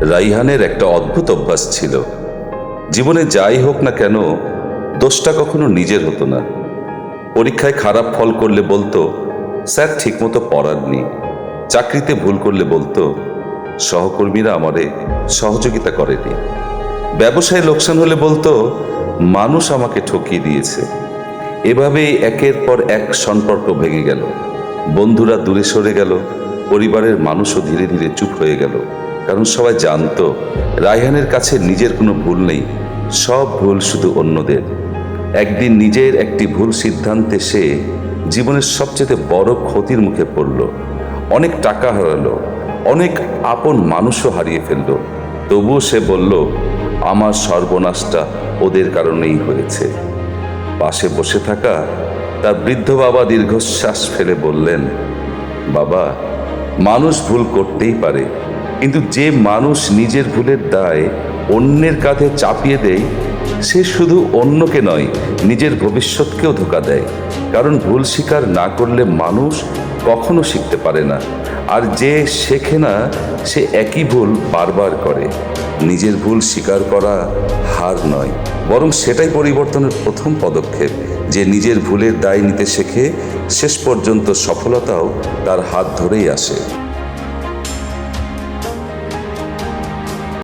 রাইহানের একটা অদ্ভুত অভ্যাস ছিল। জীবনে যাই হোক না কেন, দোষটা কখনো নিজের হতো না। পরীক্ষায় খারাপ ফল করলে বলতো, স্যার ঠিকমতো পড়াননি। চাকরিতে ভুল করলে বলতো, সহকর্মীরা আমারে সহযোগিতা করেনি। ব্যবসায় লোকসান হলে বলতো, মানুষ আমাকে ঠকিয়ে দিয়েছে। এভাবেই একের পর এক সম্পর্ক ভেঙে গেল। বন্ধুরা দূরে সরে গেল, পরিবারের মানুষও ধীরে ধীরে চুপ হয়ে গেল। কারণ সবাই জানতো রায়হানের কাছে নিজের কোনো ভুল নেই, সব ভুল শুধু অন্যদের। একদিন নিজের একটি ভুল সিদ্ধান্তে সে জীবনের সবচেয়ে বড় ক্ষতির মুখে পড়ল। অনেক টাকা হারালো, অনেক আপন মানুষও হারিয়ে ফেলল। তবুও সে বলল, আমার সর্বনাশটা ওদের কারণেই হয়েছে। পাশে বসে থাকা তার বৃদ্ধ বাবা দীর্ঘশ্বাস ফেলে বললেন, বাবা, মানুষ ভুল করতেই পারে, কিন্তু যে মানুষ নিজের ভুলের দায় অন্যের কাঁধে চাপিয়ে দেয়, সে শুধু অন্যকে নয়, নিজের ভবিষ্যৎকেও ধোঁকা দেয়। কারণ ভুল স্বীকার না করলে মানুষ কখনো শিখতে পারে না, আর যে শেখে না সে একই ভুল বারবার করে। নিজের ভুল স্বীকার করা হার নয়, বরং সেটাই পরিবর্তনের প্রথম পদক্ষেপ। যে নিজের ভুলের দায় নিতে শেখে, শেষ পর্যন্ত সফলতাও তার হাত ধরেই আসে।